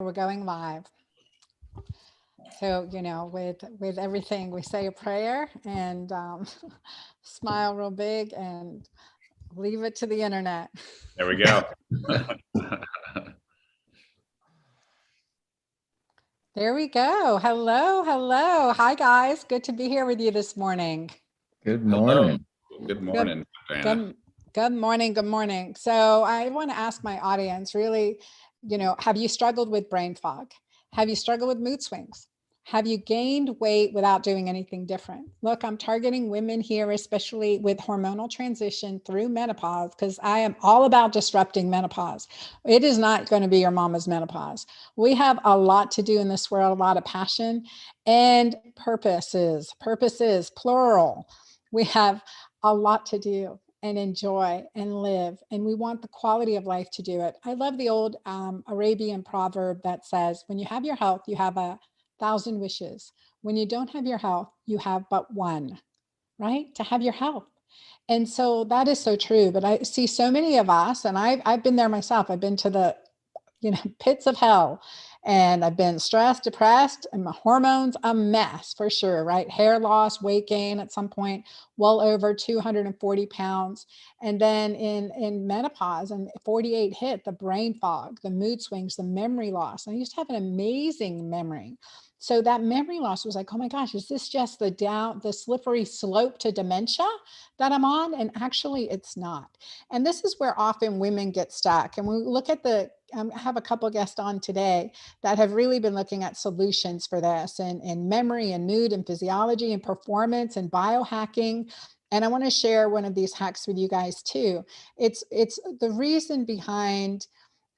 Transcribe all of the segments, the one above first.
We're going live. So, with everything, we say a prayer and smile real big and leave it to the internet. There we go. There we go. Hello, hello. Hi, guys. Good to be here with you this morning. Good morning. Hello. Good morning, Bayne. Good morning. Good morning. So I want to ask my audience really, have you struggled with brain fog? Have you struggled with mood swings? Have you gained weight without doing anything different? Look, I'm targeting women here, especially with hormonal transition through menopause, because I am all about disrupting menopause. It is not going to be your mama's menopause. We have a lot to do in this world, a lot of passion and purposes, plural. We have a lot to do and enjoy and live. And we want the quality of life to do it. I love the old Arabian proverb that says, when you have your health, you have 1,000 wishes. When you don't have your health, you have but one, right? To have your health. And so that is so true. But I see so many of us, and I've been there myself. I've been to the pits of hell. And I've been stressed, depressed, and my hormones a mess for sure, right? Hair loss, weight gain at some point, well over 240 pounds. And then in menopause and 48 hit, the brain fog, the mood swings, the memory loss. And I used to have an amazing memory. So that memory loss was like, oh my gosh, is this just the slippery slope to dementia that I'm on? And actually it's not. And this is where often women get stuck. And we look at I have a couple guests on today that have really been looking at solutions for this and memory and mood and physiology and performance and biohacking. And I want to share one of these hacks with you guys too. It's the reason behind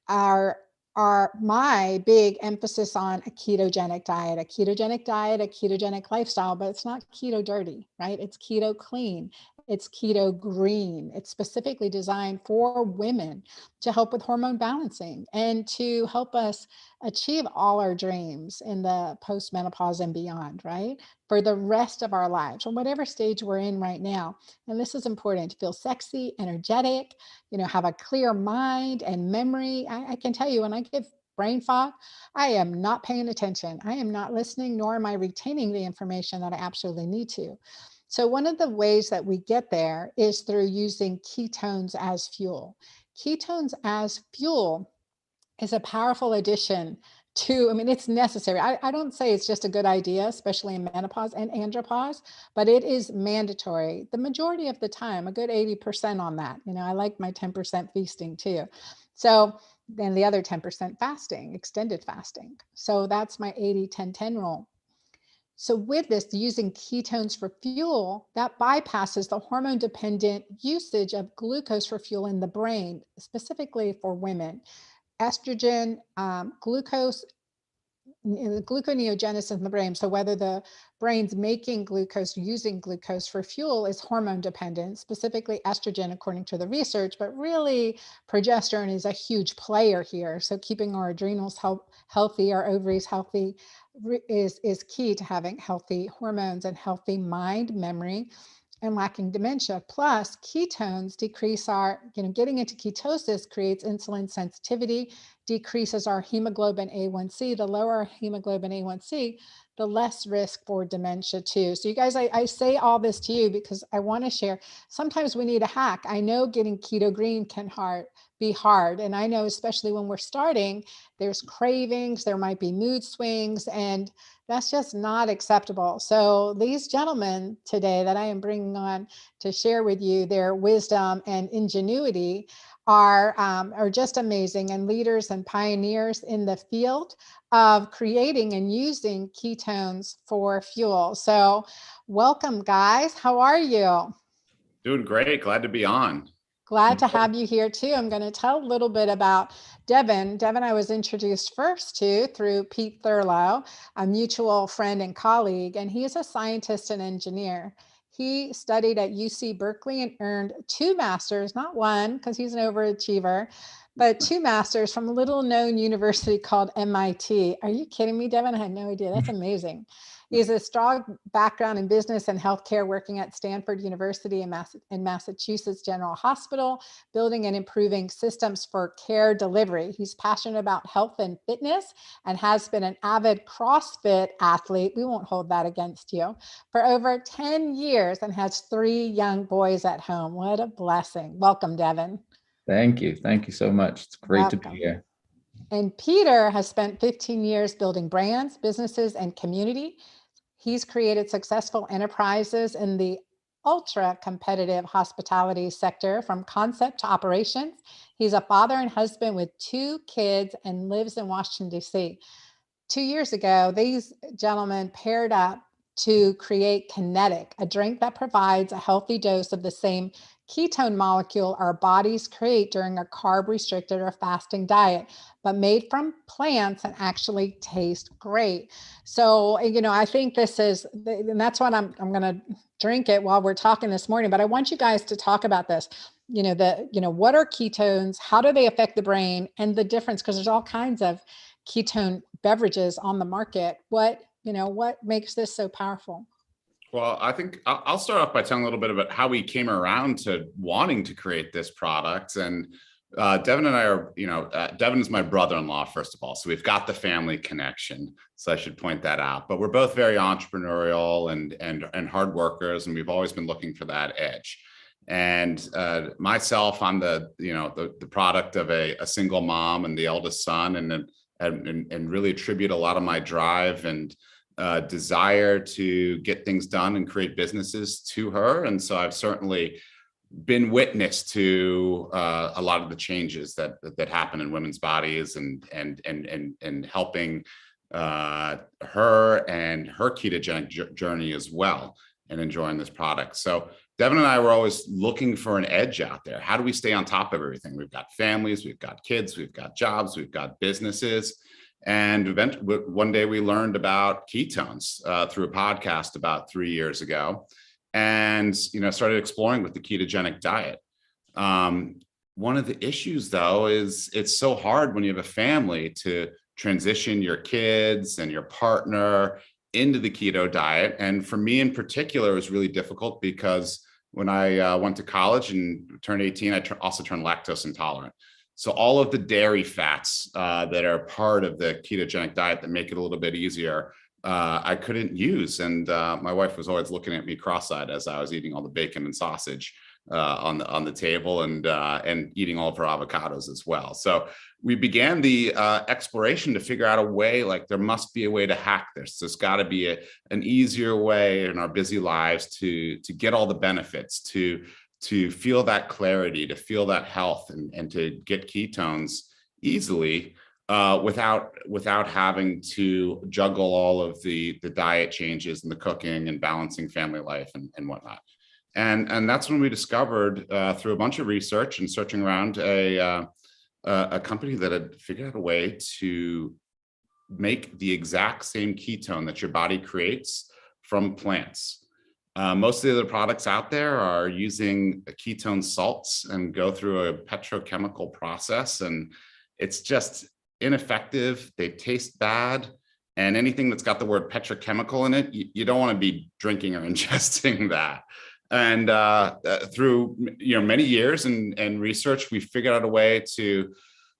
my big emphasis on a ketogenic diet, a ketogenic lifestyle, but it's not keto dirty, right? It's keto clean. It's keto green. It's specifically designed for women to help with hormone balancing and to help us achieve all our dreams in the postmenopause and beyond, right? For the rest of our lives, or whatever stage we're in right now. And this is important to feel sexy, energetic, have a clear mind and memory. I can tell you when I get brain fog, I am not paying attention. I am not listening, nor am I retaining the information that I absolutely need to. So one of the ways that we get there is through using ketones as fuel. Ketones as fuel is a powerful addition to, it's necessary. I don't say it's just a good idea, especially in menopause and andropause, but it is mandatory the majority of the time, a good 80% on that. I like my 10% feasting too. So then the other 10% fasting, extended fasting. So that's my 80-10-10 rule. So with this, using ketones for fuel, that bypasses the hormone-dependent usage of glucose for fuel in the brain, specifically for women. Estrogen, glucose, gluconeogenesis in the brain. So whether the brain's making glucose, using glucose for fuel is hormone dependent, specifically estrogen, according to the research, but really progesterone is a huge player here. So keeping our adrenals healthy, our ovaries healthy is key to having healthy hormones and healthy mind, memory, and lacking dementia. Plus, ketones decrease our, getting into ketosis creates insulin sensitivity, decreases our hemoglobin A1C. The lower our hemoglobin A1C, the less risk for dementia too. So you guys, I say all this to you because I want to share. Sometimes we need a hack. I know getting keto green can be hard. And I know, especially when we're starting, there's cravings, there might be mood swings, and that's just not acceptable. So these gentlemen today that I am bringing on to share with you their wisdom and ingenuity are just amazing, and leaders and pioneers in the field of creating and using ketones for fuel. So welcome, guys. How are you? Doing great. Glad to be on. Glad to have you here too. I'm going to tell a little bit about Devon. Devon, I was introduced first to through Pete Thurlow, a mutual friend and colleague, and he is a scientist and engineer. He studied at UC Berkeley and earned 2 masters, not one, because he's an overachiever, but two masters from a little known university called MIT. Are you kidding me, Devon? I had no idea. That's amazing. He has a strong background in business and healthcare, working at Stanford University and Massachusetts General Hospital, building and improving systems for care delivery. He's passionate about health and fitness and has been an avid CrossFit athlete. We won't hold that against you, for over 10 years, and has 3 young boys at home. What a blessing. Welcome, Devon. Thank you. Thank you so much. It's great to be here. And Peter has spent 15 years building brands, businesses, and community. He's created successful enterprises in the ultra competitive hospitality sector from concept to operations. He's a father and husband with 2 kids and lives in Washington, D.C. 2 years ago, these gentlemen paired up to create Kenetik, a drink that provides a healthy dose of the same ketone molecule our bodies create during a carb-restricted or fasting diet, but made from plants and actually taste great. So, I think this is, and that's what I'm going to drink it while we're talking this morning, but I want you guys to talk about this. What are ketones? How do they affect the brain? And the difference, because there's all kinds of ketone beverages on the market. What makes this so powerful? Well, I think I'll start off by telling a little bit about how we came around to wanting to create this product. And Devon and I are, Devon is my brother-in-law, first of all. So we've got the family connection. So I should point that out. But we're both very entrepreneurial and hard workers, and we've always been looking for that edge. And myself, I'm the product of a single mom and the eldest son, and really attribute a lot of my drive and desire to get things done and create businesses to her. And so I've certainly been witness to a lot of the changes that happen in women's bodies and helping her and her ketogenic journey as well, and enjoying this product. So Devon and I were always looking for an edge out there. How do we stay on top of everything? We've got families, we've got kids, we've got jobs, we've got businesses. And one day we learned about ketones through a podcast about 3 years ago, and started exploring with the ketogenic diet. One of the issues, though, is it's so hard when you have a family to transition your kids and your partner into the keto diet. And for me in particular, it was really difficult because when I went to college and turned 18, I also turned lactose intolerant. So all of the dairy fats that are part of the ketogenic diet that make it a little bit easier, I couldn't use. And my wife was always looking at me cross-eyed as I was eating all the bacon and sausage on the table, and eating all of her avocados as well. So we began the exploration to figure out a way, like there must be a way to hack this. There's got to be an easier way in our busy lives to get all the benefits, to feel that clarity, to feel that health, and to get ketones easily without having to juggle all of the diet changes and the cooking and balancing family life and whatnot. And that's when we discovered through a bunch of research and searching around a company that had figured out a way to make the exact same ketone that your body creates from plants. Most of the other products out there are using ketone salts and go through a petrochemical process, and it's just ineffective. They taste bad, and anything that's got the word petrochemical in it, you don't want to be drinking or ingesting that. And through many years and research, we figured out a way to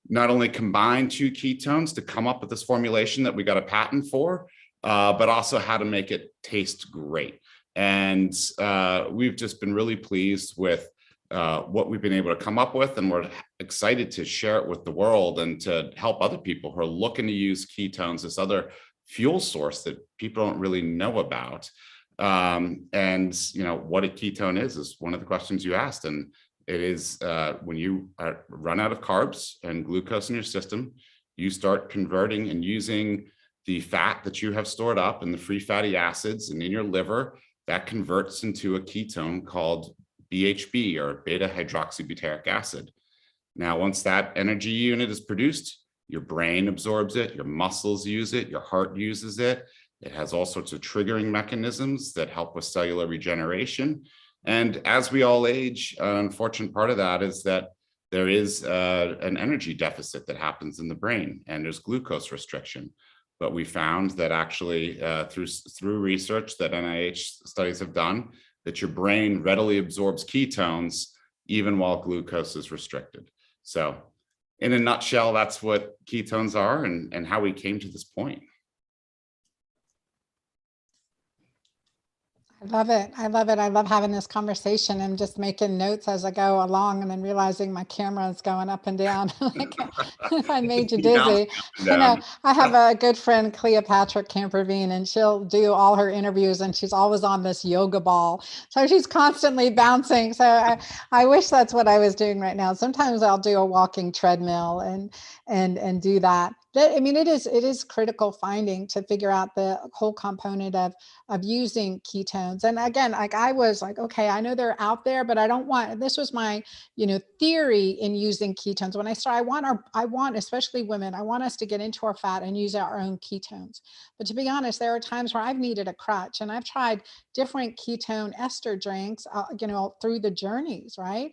not only combine 2 ketones to come up with this formulation that we got a patent for, but also how to make it taste great. And we've just been really pleased with what we've been able to come up with, and we're excited to share it with the world and to help other people who are looking to use ketones, this other fuel source that people don't really know about. And what a ketone is one of the questions you asked. And it is when you run out of carbs and glucose in your system, you start converting and using the fat that you have stored up and the free fatty acids and in your liver, that converts into a ketone called BHB, or beta hydroxybutyric acid. Now, once that energy unit is produced, your brain absorbs it, your muscles use it, your heart uses it. It has all sorts of triggering mechanisms that help with cellular regeneration. And as we all age, an unfortunate part of that is that there is an energy deficit that happens in the brain, and there's glucose restriction. But we found that actually through research that NIH studies have done, that your brain readily absorbs ketones even while glucose is restricted. So in a nutshell, that's what ketones are and how we came to this point. I love it. I love it. I love having this conversation and just making notes as I go along, and then realizing my camera is going up and down. Like, if I made you dizzy. You know, I have a good friend, Cleopatra Campervine, and she'll do all her interviews, and she's always on this yoga ball. So she's constantly bouncing. So I wish that's what I was doing right now. Sometimes I'll do a walking treadmill and do that. I mean, it is critical finding to figure out the whole component of using ketones. And again, like I was like, okay, I know they're out there, but I don't want, this was my, theory in using ketones. When I started, I want, especially women, I want us to get into our fat and use our own ketones. But to be honest, there are times where I've needed a crutch, and I've tried different ketone ester drinks, through the journeys, right?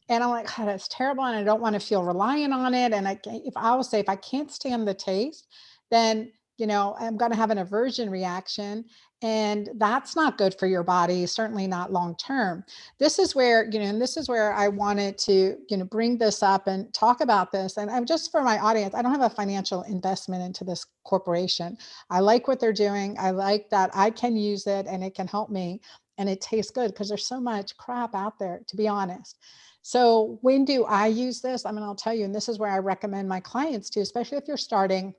And I'm like, God, that's terrible. And I don't want to feel reliant on it. And if I can't stand the taste, then, I'm going to have an aversion reaction. And that's not good for your body, certainly not long-term. This is where, and this is where I wanted to, bring this up and talk about this. And I'm just, for my audience, I don't have a financial investment into this corporation. I like what they're doing. I like that I can use it and it can help me, and it tastes good, because there's so much crap out there, to be honest. So when do I use this? I mean, I'll tell you, and this is where I recommend my clients to, especially if you're starting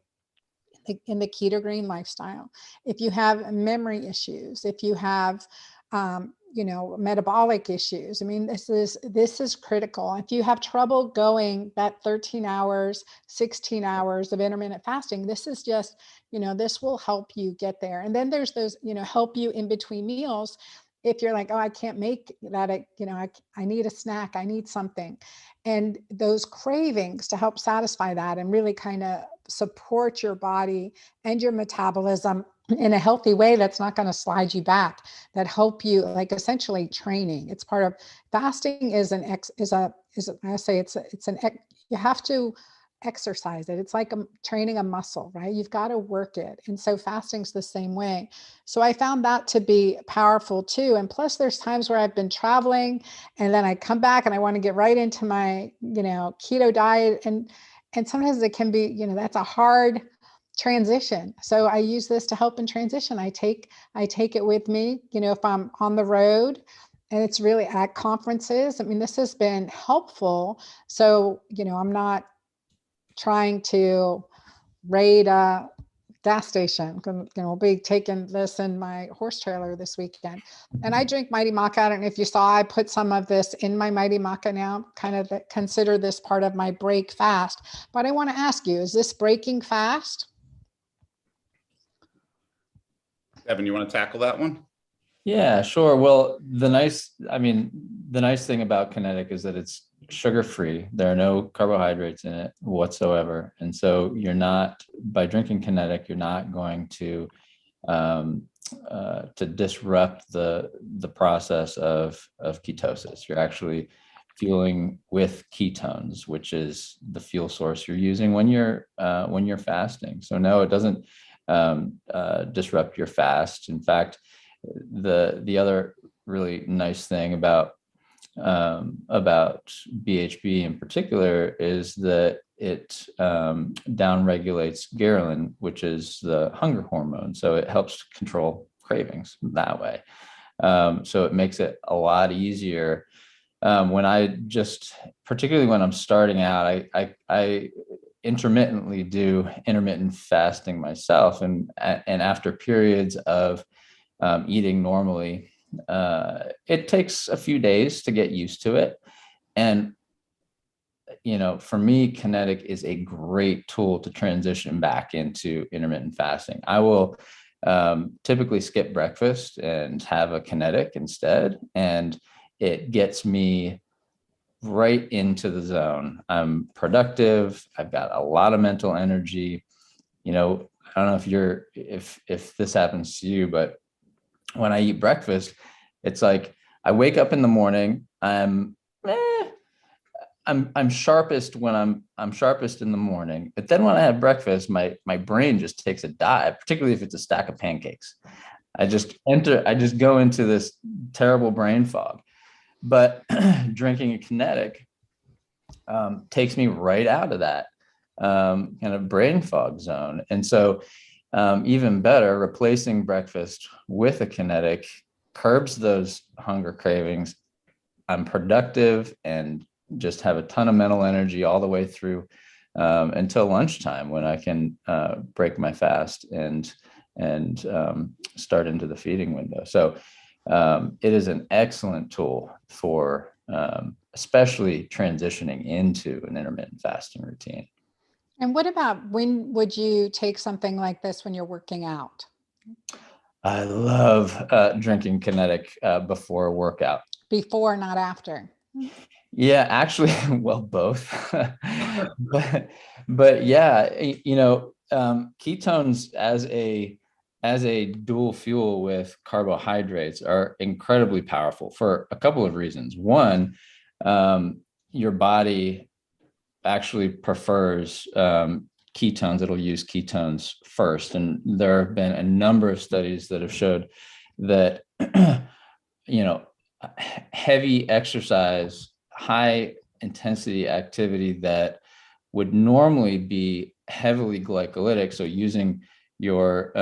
in the keto green lifestyle. If you have memory issues, if you have, metabolic issues. I mean, this is critical. If you have trouble going that 13 hours, 16 hours of intermittent fasting, this is just, this will help you get there. And then there's those, help you in between meals. If you're like, oh, I can't make that, I need a snack, I need something. And those cravings to help satisfy that and really kind of support your body and your metabolism in a healthy way that's not going to slide you back, that help you, like essentially training. It's part of fasting you have to exercise it. It's like training a muscle, right? You've got to work it. And so fasting's the same way. So I found that to be powerful too. And plus there's times where I've been traveling and then I come back and I want to get right into my, keto diet. And sometimes it can be, that's a hard transition. So I use this to help in transition. I take it with me, if I'm on the road, and it's really at conferences. I mean, this has been helpful. So, I'm not trying to raid a gas station. We'll be taking this in my horse trailer this weekend. And I drink Mighty Maca. I don't know if you saw, I put some of this in my Mighty Maca now, kind of consider this part of my break fast. But I want to ask you, is this breaking fast? Devon, you want to tackle that one? Yeah, sure. Well, the nice thing about Kenetik is that it's sugar-free. There are no carbohydrates in it whatsoever. And so by drinking Kenetik, you're not going to disrupt the process of ketosis. You're actually fueling with ketones, which is the fuel source you're using when you're fasting. So no, it doesn't disrupt your fast. In fact, the other really nice thing about BHB in particular is that it downregulates ghrelin, which is the hunger hormone. So it helps control cravings that way. So it makes it a lot easier. Particularly when I'm starting out, I intermittently do intermittent fasting myself, and after periods of eating normally, it takes a few days to get used to it. And for me, Kenetik is a great tool to transition back into intermittent fasting. I will typically skip breakfast and have a Kenetik instead, and it gets me right into the zone. I'm productive. I've got a lot of mental energy. I don't know if this happens to you, but when I eat breakfast, it's like I wake up in the morning, I'm sharpest when I'm sharpest in the morning, but then when I have breakfast, my brain just takes a dive, particularly if it's a stack of pancakes. I just go into this terrible brain fog. But drinking a Kenetik takes me right out of that kind of brain fog zone. And so even better, replacing breakfast with a Kenetik curbs those hunger cravings. I'm productive and just have a ton of mental energy all the way through until lunchtime, when I can break my fast and start into the feeding window. So it is an excellent tool for especially transitioning into an intermittent fasting routine. And what about, when would you take something like this when you're working out? I love drinking Kenetik before a workout. Before, not after. Yeah, actually, well, both. but yeah, ketones as a dual fuel with carbohydrates are incredibly powerful for a couple of reasons. One, your body actually prefers ketones. It'll use ketones first. And there have been a number of studies that have showed that, heavy exercise, high intensity activity that would normally be heavily glycolytic, so using your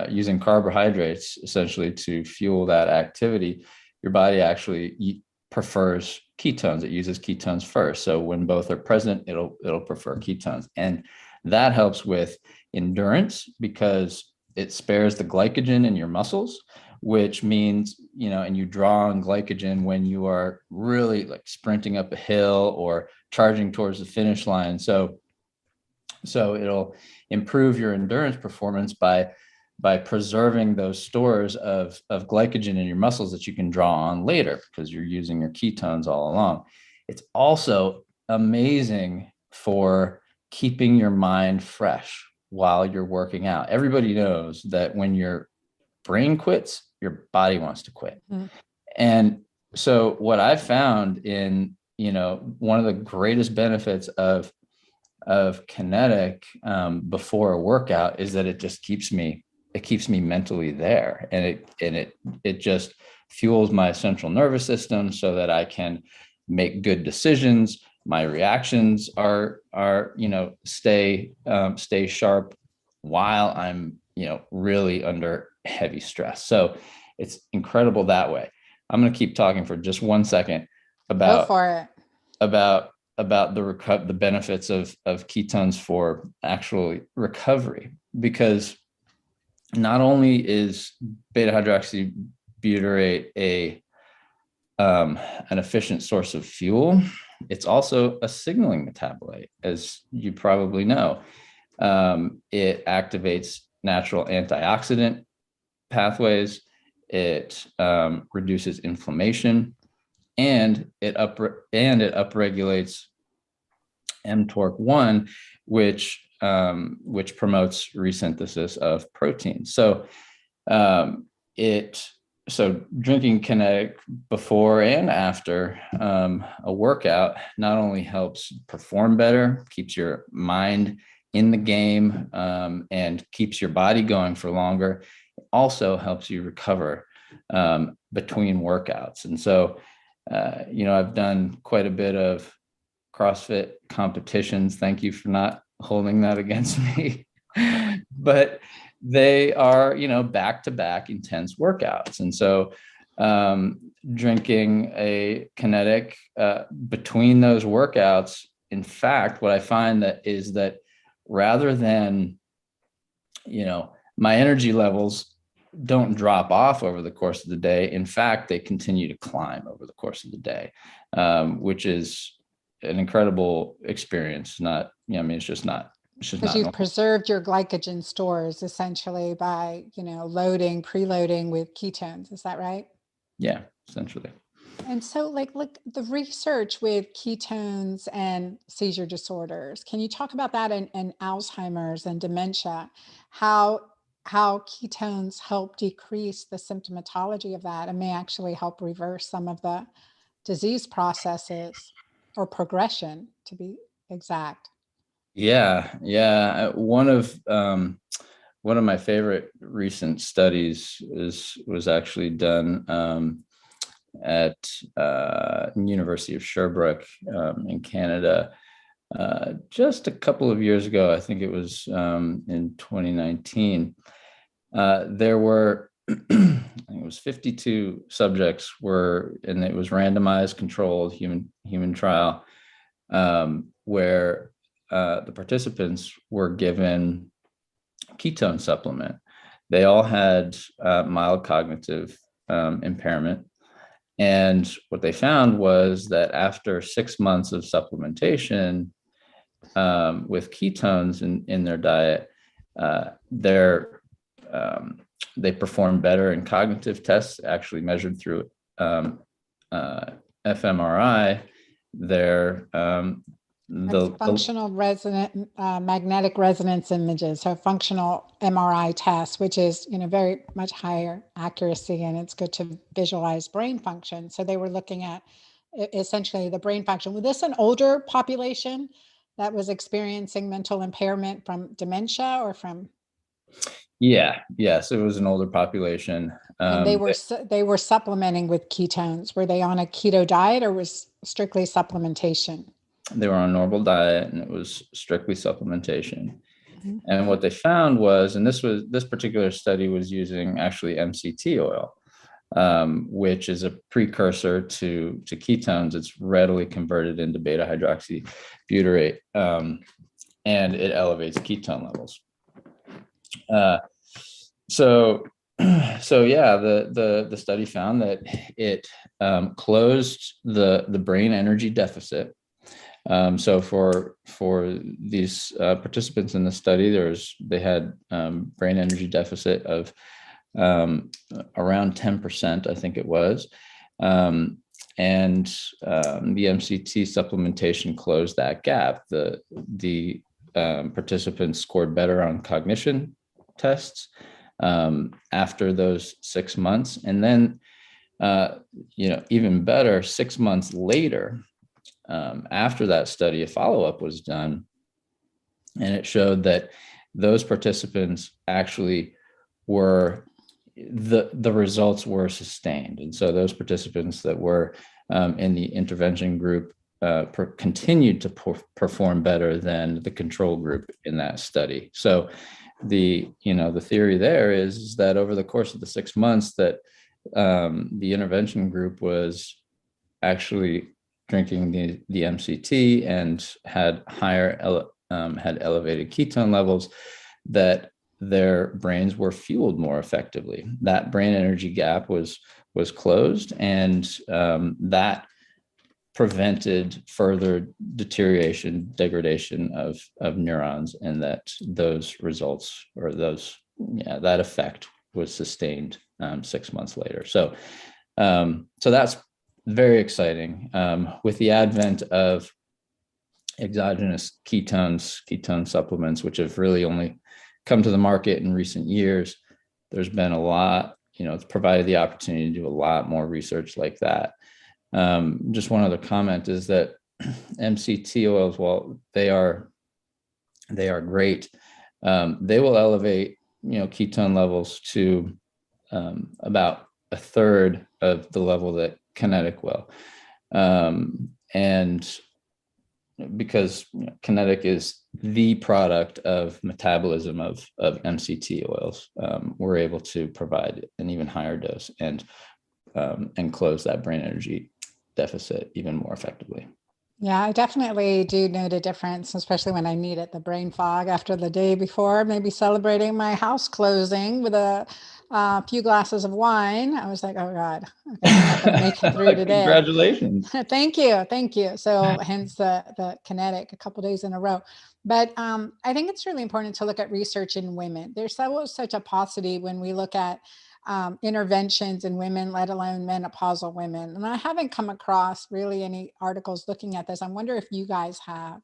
using carbohydrates essentially to fuel that activity, your body actually prefers ketones. It uses ketones first. So when both are present, it'll prefer ketones. And that helps with endurance because it spares the glycogen in your muscles, which means, and you draw on glycogen when you are really like sprinting up a hill or charging towards the finish line. So it'll improve your endurance performance by preserving those stores of glycogen in your muscles that you can draw on later because you're using your ketones all along. It's also amazing for keeping your mind fresh while you're working out. Everybody knows that when your brain quits, your body wants to quit. Mm-hmm. And so what I've found in, one of the greatest benefits of Kenetik before a workout is that it just keeps me mentally there, and it just fuels my central nervous system so that I can make good decisions. My reactions are stay sharp while I'm really under heavy stress. So it's incredible that way. I'm going to keep talking for just 1 second about the benefits of ketones for actual recovery, because not only is beta hydroxybutyrate an efficient source of fuel, it's also a signaling metabolite, as you probably know. It activates natural antioxidant pathways. It reduces inflammation, and it upregulates mTORC1, which promotes resynthesis of proteins. So drinking Kenetik before and after a workout not only helps perform better, keeps your mind in the game, and keeps your body going for longer, it also helps you recover between workouts. And so, I've done quite a bit of CrossFit competitions. Thank you for not holding that against me. But they are, back-to-back intense workouts. And so drinking a Kenetik between those workouts, in fact, what I find is that rather than, my energy levels don't drop off over the course of the day. In fact, they continue to climb over the course of the day, which is an incredible experience. It's just not because you've preserved your glycogen stores essentially by, preloading with ketones. Is that right? Yeah, essentially. And so look, the research with ketones and seizure disorders, can you talk about that and Alzheimer's and dementia, how ketones help decrease the symptomatology of that and may actually help reverse some of the disease processes? or progression, to be exact. Yeah. One of my favorite recent studies was actually done at University of Sherbrooke in Canada just a couple of years ago. I think it was in 2019. There were I think it was 52 subjects and it was randomized, controlled human trial, where the participants were given ketone supplement. They all had mild cognitive impairment. And what they found was that after 6 months of supplementation with ketones in their diet, they performed better in cognitive tests, actually measured through fMRI. Functional magnetic resonance images, so functional MRI tests, which is very much higher accuracy, and it's good to visualize brain function. So they were looking at essentially the brain function. Was this an older population that was experiencing mental impairment from dementia or from? Yes, it was an older population. And they were supplementing with ketones. Were they on a keto diet or was strictly supplementation? They were on a normal diet and it was strictly supplementation. Mm-hmm. And what they found was, and this particular study was using actually MCT oil, which is a precursor to ketones. It's readily converted into beta hydroxybutyrate, and it elevates ketone levels. So yeah, the study found that it closed the brain energy deficit. So for these participants in the study, they had brain energy deficit of around 10%, I think it was. And the MCT supplementation closed that gap. The participants scored better on cognition tests after those 6 months. And then, even better, 6 months later, after that study, a follow-up was done, and it showed that those participants actually the results were sustained. And so those participants that were in the intervention group continued to perform better than the control group in that study. So the theory there is that over the course of the 6 months that the intervention group was actually drinking the MCT and had elevated ketone levels, that their brains were fueled more effectively. That brain energy gap was closed, and that prevented further degradation of neurons, and that those results that effect was sustained 6 months later. So that's very exciting. With the advent of exogenous ketone supplements, which have really only come to the market in recent years, there's been a lot, it's provided the opportunity to do a lot more research like that. Just one other comment is that MCT oils, while they are great, they will elevate, ketone levels to about a third of the level that Kenetik will. And because Kenetik is the product of metabolism of MCT oils, we're able to provide an even higher dose and close that brain energy deficit even more effectively. Yeah, I definitely do note a difference, especially when I needed the brain fog after the day before, maybe celebrating my house closing with a few glasses of wine. I was like, oh God, okay, I'm not going to make it through today. Congratulations. Thank you. So hence the Kenetik a couple of days in a row. But I think it's really important to look at research in women. There's such a paucity when we look at interventions in women, let alone menopausal women. And I haven't come across really any articles looking at this. I wonder if you guys have,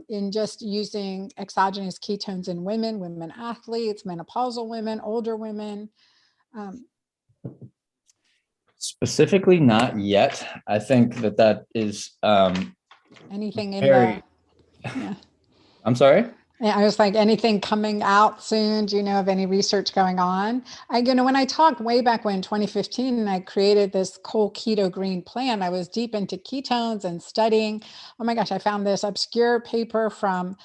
in just using exogenous ketones in women athletes, menopausal women, older women. Specifically, not yet. I think that is Anything in very. yeah. I'm sorry. Yeah, I was like, anything coming out soon? Do you know of any research going on? When I talked way back when 2015, and I created this whole keto green plan, I was deep into ketones and studying. Oh my gosh, I found this obscure paper from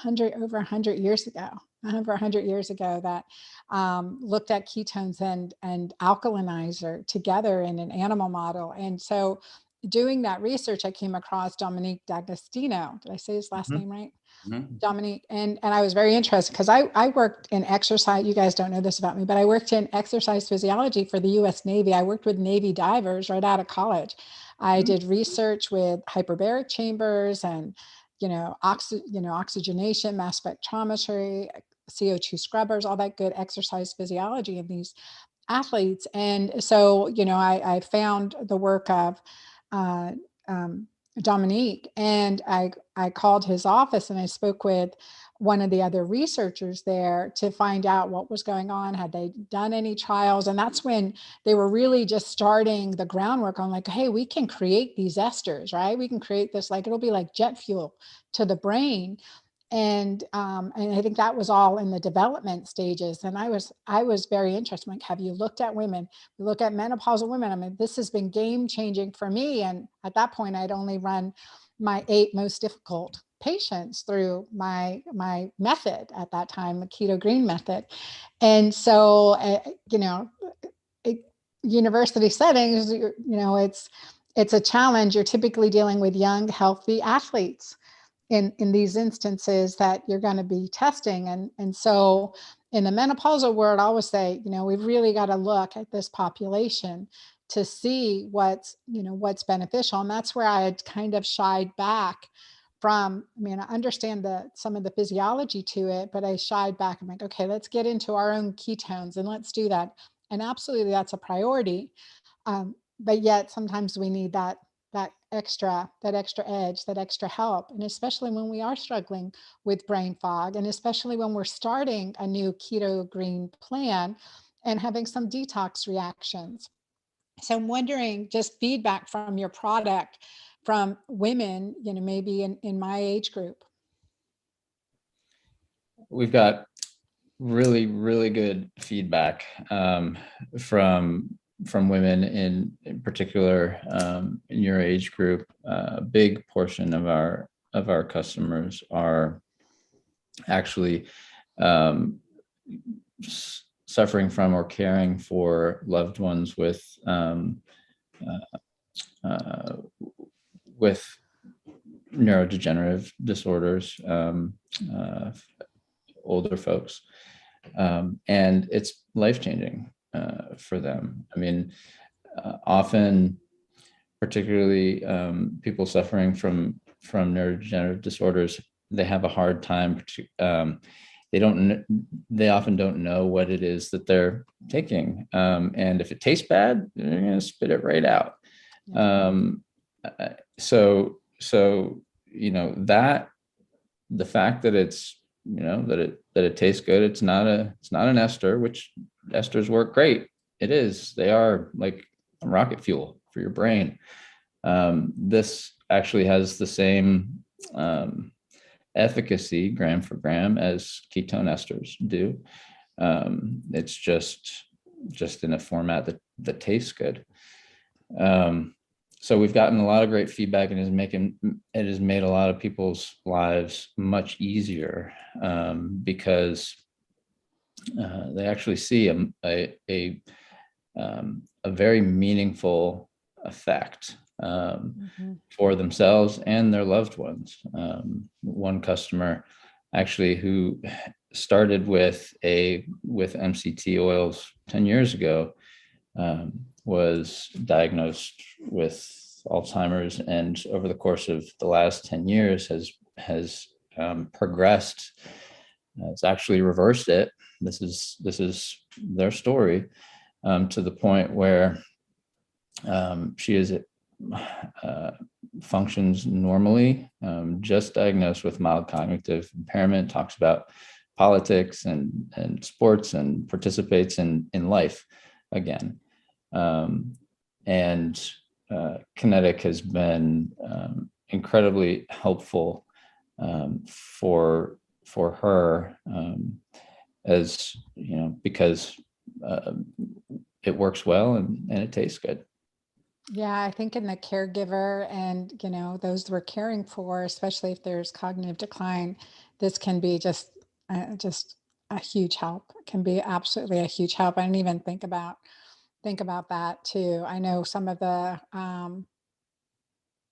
over 100 years ago, that looked at ketones and alkalinizer together in an animal model. And so doing that research, I came across Dominique D'Agostino. Did I say his last name right? Mm-hmm. Dominique, and I was very interested because I worked in exercise. You guys don't know this about me, but I worked in exercise physiology for the US Navy. I worked with Navy divers right out of college. I did research with hyperbaric chambers and, oxygenation, mass spectrometry, CO2 scrubbers, all that good exercise physiology of these athletes. And so, I found the work of uh, um, Dominique, and I called his office and I spoke with one of the other researchers there to find out what was going on. Had they done any trials? And that's when they were really just starting the groundwork on like, hey, we can create these esters, right? We can create this, like, it'll be like jet fuel to the brain. And I think that was all in the development stages. And I was very interested. Like, have you looked at women? We look at menopausal women. I mean, this has been game changing for me. And at that point, I'd only run my 8 most difficult patients through my method at that time, the keto green method. And so, university settings, it's a challenge. You're typically dealing with young, healthy athletes in these instances that you're going to be testing. And so in the menopausal world, I always say, we've really got to look at this population to see what's beneficial. And that's where I had kind of shied back from. I mean, I understand some of the physiology to it, but I shied back. I'm like, okay, let's get into our own ketones and let's do that. And absolutely, that's a priority. But yet sometimes we need that extra edge, that extra help. And especially when we are struggling with brain fog, and especially when we're starting a new keto green plan and having some detox reactions. So I'm wondering, just feedback from your product from women, maybe in my age group. We've got really, really good feedback from women in particular in your age group. A big portion of our customers are actually suffering from or caring for loved ones with neurodegenerative disorders, older folks, and it's life-changing for them. I mean, often, particularly people suffering from neurodegenerative disorders, they have a hard time. They often don't know what it is that they're taking, and if it tastes bad, they're going to spit it right out. So that the fact that it's that it tastes good, it's not an ester, which esters work great. It is. They are like rocket fuel for your brain. This actually has the same efficacy gram for gram as ketone esters do. It's just in a format that tastes good. So we've gotten a lot of great feedback, and it has made a lot of people's lives much easier because they actually see a very meaningful effect for themselves and their loved ones. One customer actually who started with MCT oils 10 years ago was diagnosed with Alzheimer's, and over the course of the last 10 years has progressed. It's actually reversed it. This is their story, to the point where she is functions normally, just diagnosed with mild cognitive impairment, talks about politics and sports, and participates in life again. and Kenetik has been incredibly helpful for her, as you know, because it works well and it tastes good. Yeah, I think in the caregiver and, those we're caring for, especially if there's cognitive decline, this can be just a huge help. It can be absolutely a huge help. I didn't even think about that too. I know some of the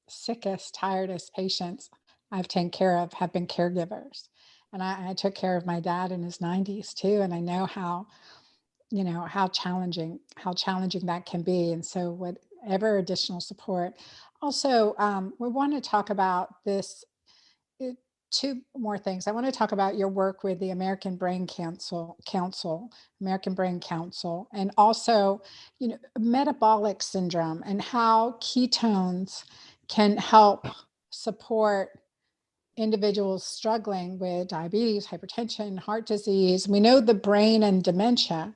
sickest, tiredest patients I've taken care of have been caregivers. And I took care of my dad in his 90s too. And I know how challenging that can be. And so whatever additional support. Also, we want to talk about this, uh, two more things. I want to talk about your work with the American Brain Council, and also, metabolic syndrome and how ketones can help support individuals struggling with diabetes, hypertension, heart disease. We know the brain and dementia.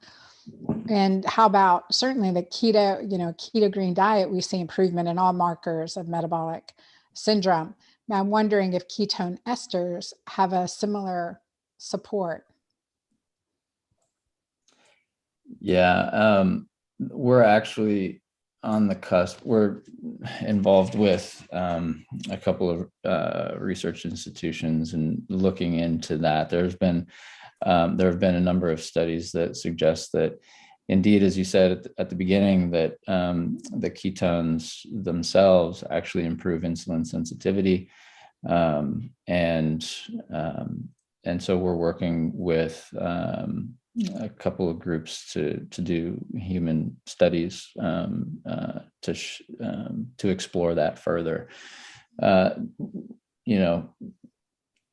And how about certainly the keto green diet, we see improvement in all markers of metabolic syndrome. Now I'm wondering if ketone esters have a similar support. Yeah, we're actually on the cusp. We're involved with a couple of research institutions and looking into that. There have been a number of studies that suggest that, indeed, as you said at the beginning, that the ketones themselves actually improve insulin sensitivity, and so we're working with a couple of groups to do human studies to explore that further.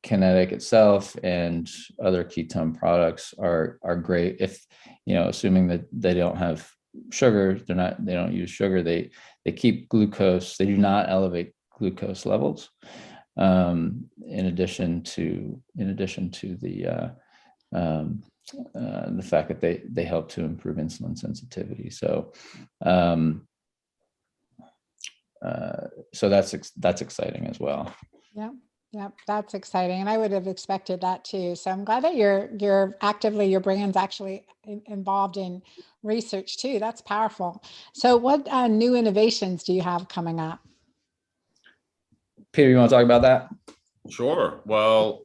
Kenetik itself and other ketone products are great if, assuming that they don't have sugar, they don't use sugar, they keep glucose, they do not elevate glucose levels, in addition to the fact that they help to improve insulin sensitivity. So that's exciting as well. Yeah, that's exciting. And I would have expected that too. So I'm glad that your brand's actually involved in research too. That's powerful. So what new innovations do you have coming up? Peter, you want to talk about that? Sure. Well,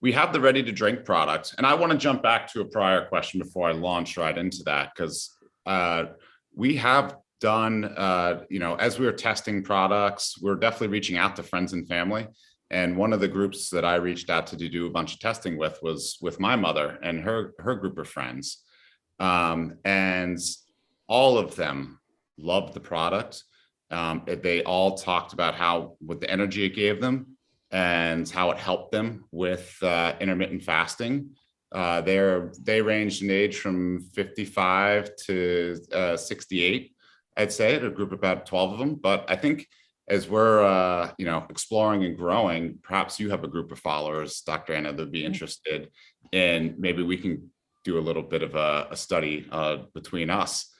we have the ready to drink products, and I want to jump back to a prior question before I launch right into that, because we have done, as we were testing products, we're definitely reaching out to friends and family. And one of the groups that I reached out to do a bunch of testing with was with my mother and her group of friends. And all of them loved the product. They all talked about what the energy it gave them and how it helped them with intermittent fasting. They ranged in age from 55 to 68. I'd say, at a group of about 12 of them. But I think as we're, exploring and growing, perhaps you have a group of followers, Dr. Anna, that would be interested in, maybe we can do a little bit of a study between us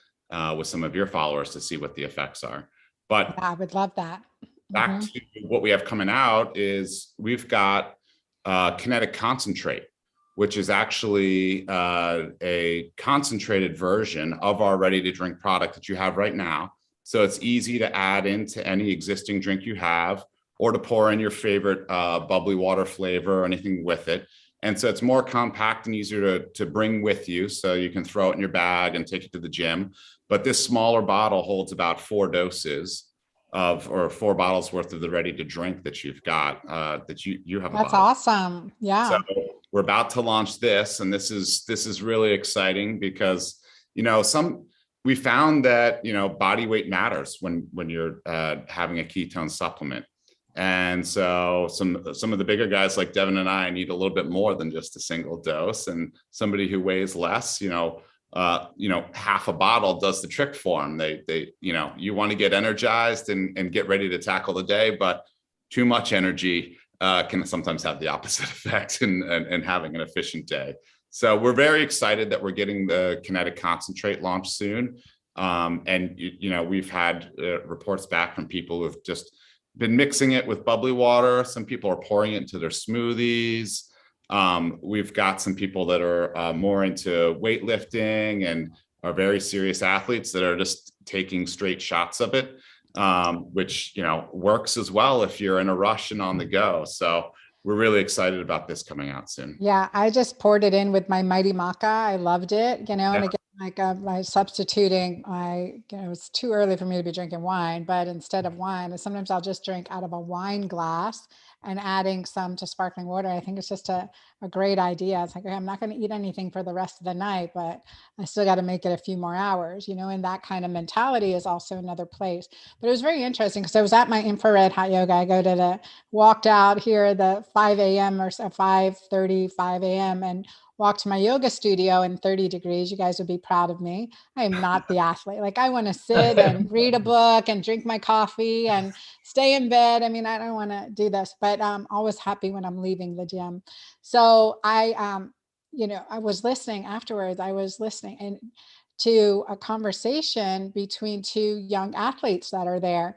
with some of your followers to see what the effects are. But I would love that. Back to what we have coming out is we've got Kenetik concentrate, which is actually a concentrated version of our ready to drink product that you have right now. So it's easy to add into any existing drink you have, or to pour in your favorite bubbly water flavor or anything with it. And so it's more compact and easier to bring with you. So you can throw it in your bag and take it to the gym. But this smaller bottle holds about 4 doses or 4 bottles worth of the ready to drink that you've got, that you have. That's awesome. Yeah. So we're about to launch this, and this is really exciting because, we found that, body weight matters when you're having a ketone supplement. And so some of the bigger guys like Devon and I need a little bit more than just a single dose, and somebody who weighs less, half a bottle does the trick for them. You want to get energized and get ready to tackle the day, but too much energy can sometimes have the opposite effect and having an efficient day. So we're very excited that we're getting the Kenetik concentrate launched soon. And, we've had reports back from people who've just been mixing it with bubbly water. Some people are pouring it into their smoothies. We've got some people that are more into weightlifting and are very serious athletes that are just taking straight shots of it, which, works as well if you're in a rush and on the go. So we're really excited about this coming out soon. Yeah, I just poured it in with my Mighty Maca. I loved it, and again, like by substituting, it's too early for me to be drinking wine, but instead of wine, sometimes I'll just drink out of a wine glass and adding some to sparkling water. I think it's just a great idea. It's like, okay, I'm not going to eat anything for the rest of the night, but I still got to make it a few more hours, and that kind of mentality is also another place. But it was very interesting because I was at my infrared hot yoga. I go to walked out here at the 5 a.m. or 5:30, 5 a.m. and walked to my yoga studio in 30 degrees. You guys would be proud of me. I am not the athlete. Like, I want to sit and read a book and drink my coffee and stay in bed. I mean, I don't want to do this, but I'm always happy when I'm leaving the gym. So I was listening afterwards. I was listening and to a conversation between two young athletes that are there.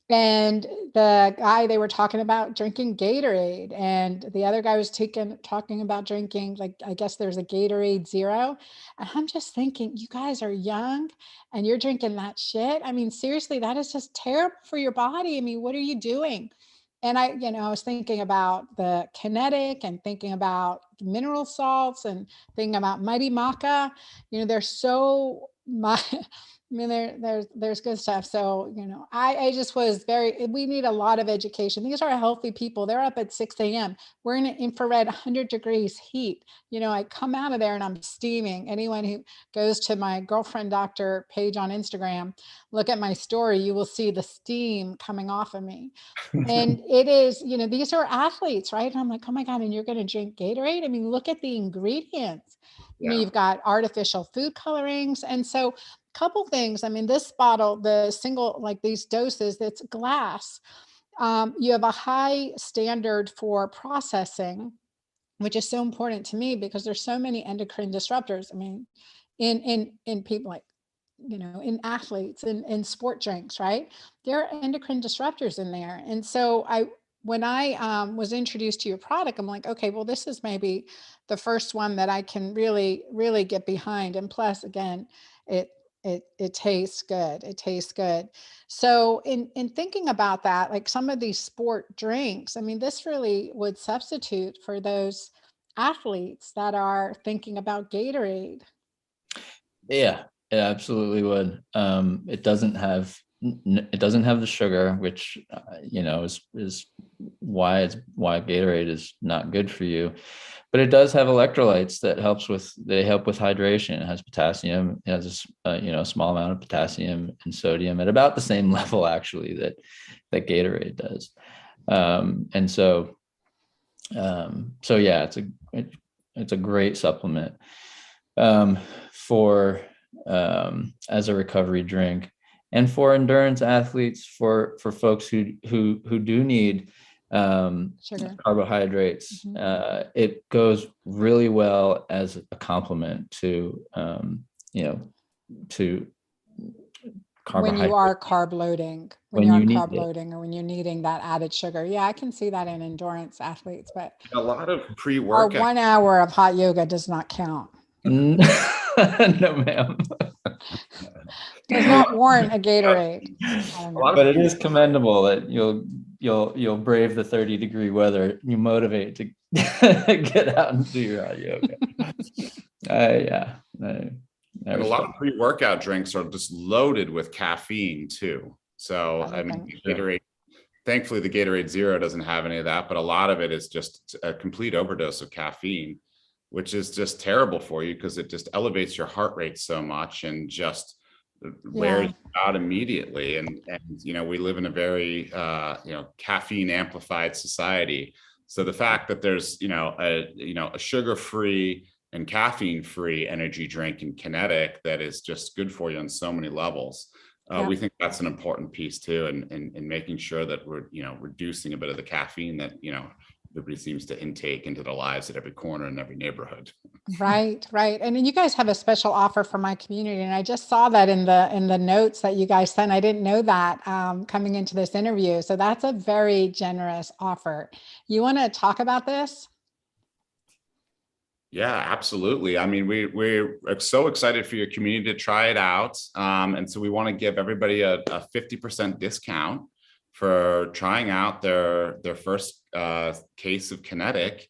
And the guy, they were talking about drinking Gatorade, and the other guy was talking about drinking, like, I guess there's a Gatorade Zero. And I'm just thinking, you guys are young and you're drinking that shit. I mean, seriously, that is just terrible for your body. I mean, what are you doing? And I was thinking about the Kenetik and thinking about mineral salts and thinking about Mighty Maca. They're so much. I mean, there's good stuff. So, I just was we need a lot of education. These are healthy people. They're up at 6 a.m. We're in an infrared 100 degrees heat. I come out of there and I'm steaming. Anyone who goes to my girlfriend doctor page on Instagram, look at my story, you will see the steam coming off of me. And it is, these are athletes, right? And I'm like, oh my God, and you're going to drink Gatorade? I mean, look at the ingredients. You've got artificial food colorings. And so couple things. I mean, this bottle, the single, like these doses, that's glass. You have a high standard for processing, which is so important to me because there's so many endocrine disruptors. I mean, in people like, in athletes and in sport drinks, right? There are endocrine disruptors in there. And so when I was introduced to your product, I'm like, okay, well, this is maybe the first one that I can really, really get behind. And plus, again, it tastes good. It tastes good. So in thinking about that, like some of these sport drinks, I mean, this really would substitute for those athletes that are thinking about Gatorade. Yeah, it absolutely would. It doesn't have the sugar, which is why Gatorade is not good for you. But it does have electrolytes that help with hydration. It has potassium. It has a small amount of potassium and sodium at about the same level actually that Gatorade does. And so yeah, it's a great supplement for as a recovery drink, and for endurance athletes, for folks who do need sugar, carbohydrates. Mm-hmm. It goes really well as a complement to to carbohydrates. When you are carb loading, when you're carb loading, or when you're needing that added sugar. Yeah, I can see that in endurance athletes, but a lot of pre-workout. Our 1 hour of hot yoga does not count. No, ma'am. Does not warrant a Gatorade. But it is commendable that you'll brave the 30-degree weather. You motivate to get out and do your hot yoga. And a lot of pre-workout drinks are just loaded with caffeine too. So I mean, Gatorade. Thankfully, the Gatorade Zero doesn't have any of that, but a lot of it is just a complete overdose of caffeine, which is just terrible for you because it just elevates your heart rate so much and just wears you out immediately. And we live in a very caffeine amplified society. So the fact that there's a sugar-free and caffeine-free energy drink in Kenetik that is just good for you on so many levels. We think that's an important piece too, in making sure that we're reducing a bit of the caffeine that everybody seems to intake into their lives at every corner in every neighborhood. Right, right. And then you guys have a special offer for my community. And I just saw that in the notes that you guys sent. I didn't know that coming into this interview. So that's a very generous offer. You want to talk about this? Yeah, absolutely. I mean, we're so excited for your community to try it out. And so we want to give everybody a 50% discount for trying out their first case of Kenetik.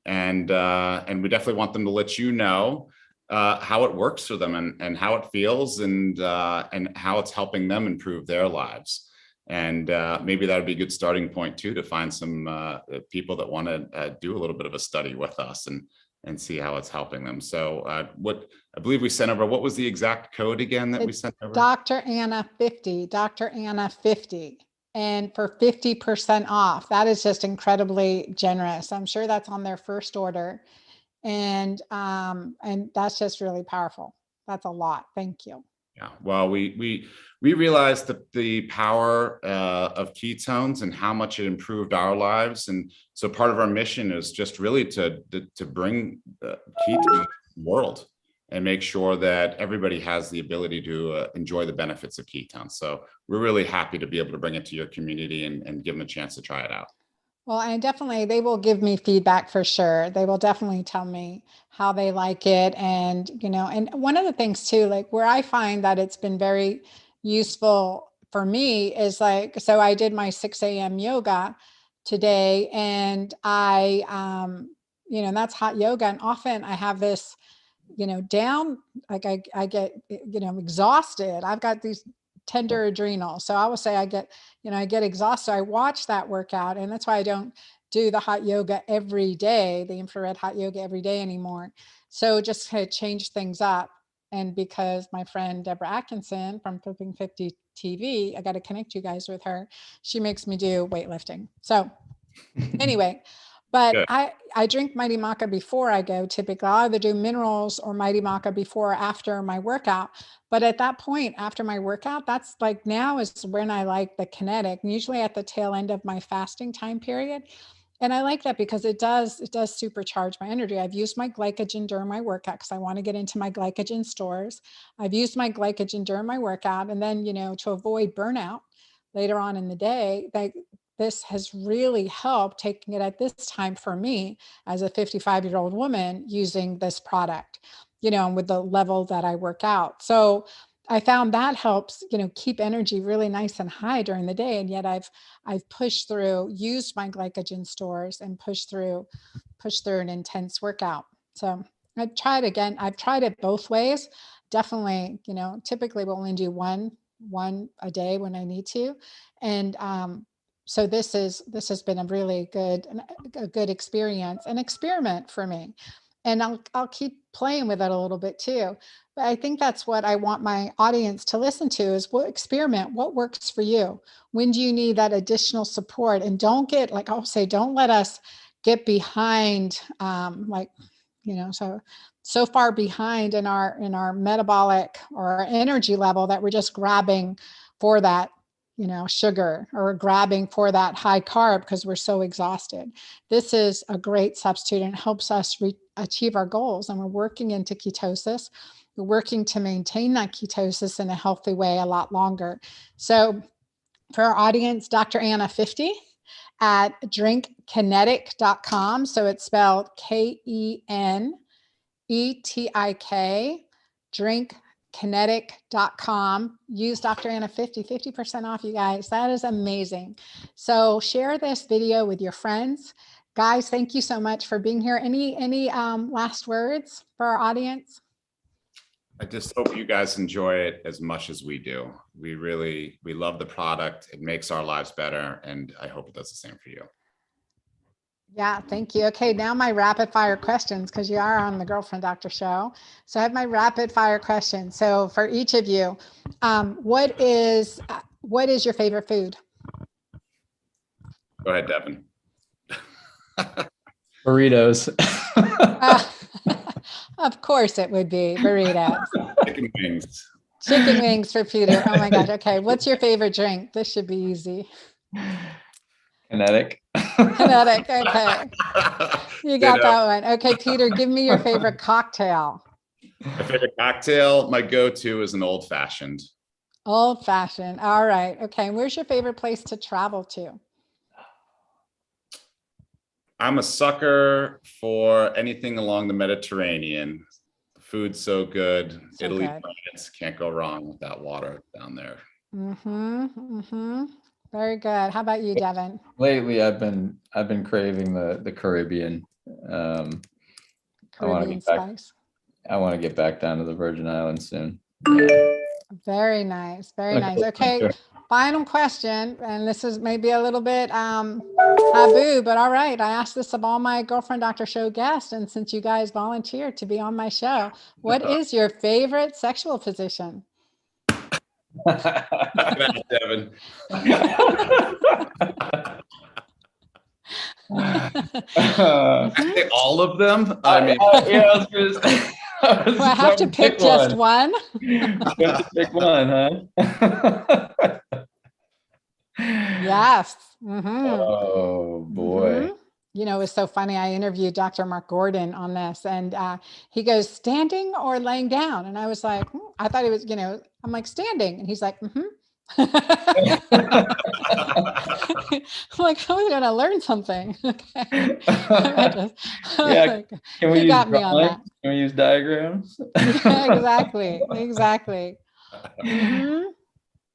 And we definitely want them to let you know how it works for them and how it feels and how it's helping them improve their lives. And maybe that would be a good starting point too, to find some people that want to do a little bit of a study with us and see how it's helping them. So what I believe we sent over, what was the exact code again that we sent over? Dr. Anna 50, Dr. Anna 50. And for 50% off, that is just incredibly generous. I'm sure that's on their first order. And that's just really powerful. That's a lot. Thank you. Yeah, well, we realized the power of ketones and how much it improved our lives, and so part of our mission is just really to bring ketones to the world and make sure that everybody has the ability to enjoy the benefits of ketones. So we're really happy to be able to bring it to your community and give them a chance to try it out. Well, and definitely they will give me feedback for sure. They will definitely tell me how they like it. And, and one of the things too, like where I find that it's been very useful for me is like, so I did my 6 a.m. yoga today and that's hot yoga. And often I have this, down, like I get, exhausted. I've got these tender adrenals. So I will say I get exhausted. I watch that workout, and that's why I don't do the hot yoga every day, the infrared hot yoga every day anymore. So just kind of change things up. And because my friend Deborah Atkinson from Flipping 50 TV, I got to connect you guys with her. She makes me do weightlifting. So anyway, but I drink Mighty Maca before I go. Typically, I'll either do minerals or Mighty Maca before or after my workout. But at that point, after my workout, that's like now is when I like the Kenetik, usually at the tail end of my fasting time period. And I like that because it does supercharge my energy. I've used my glycogen during my workout because I want to get into my glycogen stores. I've used my glycogen during my workout. And then, to avoid burnout later on in the day, this has really helped taking it at this time for me as a 55-year-old woman using this product, and with the level that I work out. So I found that helps, keep energy really nice and high during the day. And yet I've pushed through, used my glycogen stores and pushed through an intense workout. So I've tried it both ways. Definitely, typically we'll only do one a day when I need to. And, so this has been a really good experience, an experiment for me. And I'll keep playing with it a little bit too. But I think that's what I want my audience to listen to is what works for you. When do you need that additional support? And don't get, like I'll say, don't let us get behind, so far behind in our metabolic or our energy level that we're just grabbing for that sugar or grabbing for that high carb because we're so exhausted. This is a great substitute and helps us achieve our goals. And we're working into ketosis. We're working to maintain that ketosis in a healthy way a lot longer. So for our audience, Dr. Anna 50 at drinkkenetik.com. So it's spelled KENETIK, drinkkenetik.com. Use Dr. Anna 50% off, you guys. That is amazing. So share this video with your friends. Guys, thank you so much for being here. Any last words for our audience? I just hope you guys enjoy it as much as we do. We love the product. It makes our lives better. And I hope it does the same for you. Yeah, thank you. Okay, now my rapid fire questions, because you are on the Girlfriend Doctor show. So I have my rapid fire questions. So for each of you, what is your favorite food? Go ahead, Devon. Burritos. Of course it would be burritos. Chicken wings. Chicken wings for Peter. Oh my gosh. Okay, what's your favorite drink? This should be easy. Kenetik. Kenetik. Okay. You got that one. Okay, Peter, give me your favorite cocktail. My favorite cocktail, my go-to is an old fashioned. Old fashioned. All right. Okay. Where's your favorite place to travel to? I'm a sucker for anything along the Mediterranean. The food's so good. So Italy, good. France, can't go wrong with that water down there. Very good. How about you, Devon? Lately, I've been craving the Caribbean. Caribbean spice. I want to get back down to the Virgin Islands soon. Very nice. Very nice. Okay. Final question, and this is maybe a little bit taboo, but all right. I asked this of all my Girlfriend Doctor Show guests, and since you guys volunteered to be on my show, what is your favorite sexual position? Devon. I say all of them. I mean, I have to pick just one. You have to pick one, huh? Yes. Oh boy. You know, it was so funny. I interviewed Dr. Mark Gordon on this, and he goes, standing or laying down? And I was like, I thought he was, I'm like, standing. And he's like, I'm like, I was going to learn something. Okay. Can we he got me on that. Can we use diagrams? Yeah, exactly.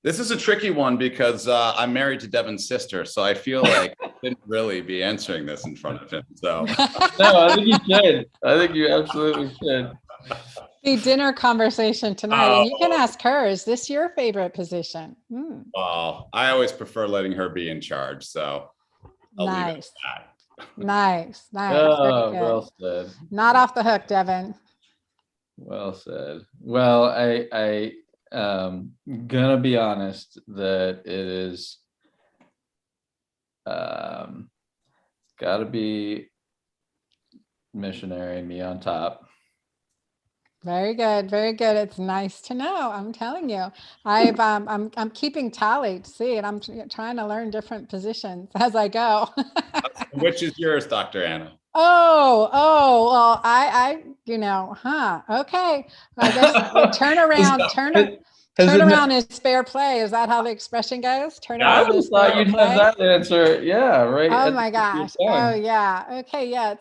This is a tricky one because I'm married to Devon's sister, so I feel like I shouldn't really be answering this in front of him. So no, I think you should. I think you absolutely should. The dinner conversation tonight, and you can ask her, is this your favorite position? Well, I always prefer letting her be in charge, so I'll leave it at that. Nice. Oh, well said. Not off the hook, Devon. Well said. Well, I gonna be honest that it is got to be missionary, me on top. Very good. It's nice to know. I'm telling you, I'm keeping tally to see, and I'm trying to learn different positions as I go. Which is yours, Dr. Anna? Well, okay. I guess turn around is fair play. Is that how the expression goes? Turn around is fair play. You'd have that answer. Yeah, right. Oh my gosh. Oh yeah. Okay. Yeah.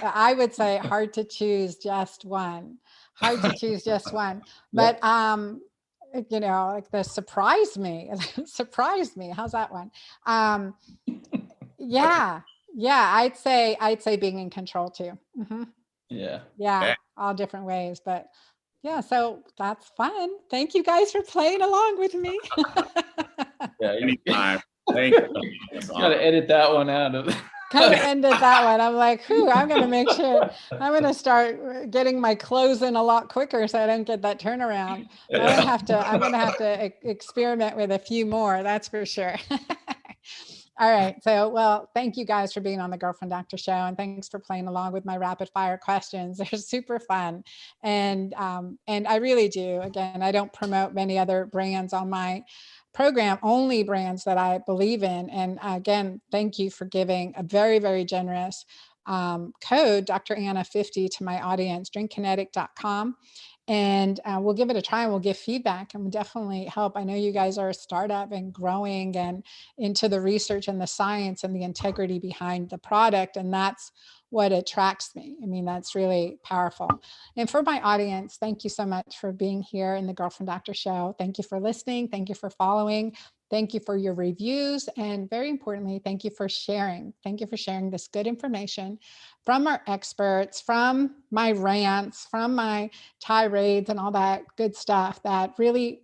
I would say hard to choose just one. But like the surprise me. How's that one? Yeah. I'd say being in control too. Yeah. All different ways, but yeah. So that's fun. Thank you guys for playing along with me. Yeah. Anytime. Thank you. Got to edit that one out of. Kind of ended that one. I'm like, I'm going to make sure I'm going to start getting my clothes in a lot quicker so I don't get that turnaround. I'm going to have to experiment with a few more. That's for sure. All right. So, well, thank you guys for being on the Girlfriend Doctor Show, and thanks for playing along with my rapid fire questions. They're super fun. And I really do. Again, I don't promote many other brands on my program, only brands that I believe in. And again, thank you for giving a very, very generous code, Dr. Anna 50, to my audience, drinkkenetik.com. And we'll give it a try, and we'll give feedback, and we'll definitely help. I know you guys are a startup and growing and into the research and the science and the integrity behind the product. And that's what attracts me. I mean, that's really powerful. And for my audience, thank you so much for being here in the Girlfriend Doctor Show. Thank you for listening. Thank you for following. Thank you for your reviews. And very importantly, thank you for sharing. Thank you for sharing this good information from our experts, from my rants, from my tirades and all that good stuff that really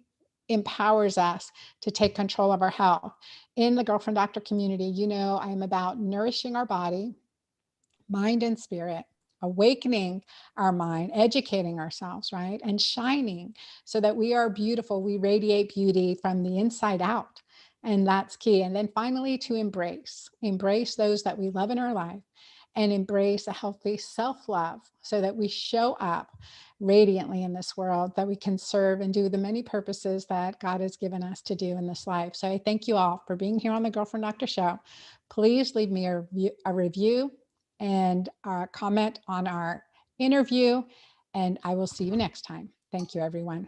empowers us to take control of our health. In the Girlfriend Doctor community, I am about nourishing our body, mind and spirit, awakening our mind, educating ourselves, right? And shining so that we are beautiful. We radiate beauty from the inside out. And that's key. And then finally, to embrace those that we love in our life and embrace a healthy self-love so that we show up radiantly in this world, that we can serve and do the many purposes that God has given us to do in this life. So I thank you all for being here on the Girlfriend Doctor Show. Please leave me a review and a comment on our interview, and I will see you next time. Thank you, everyone.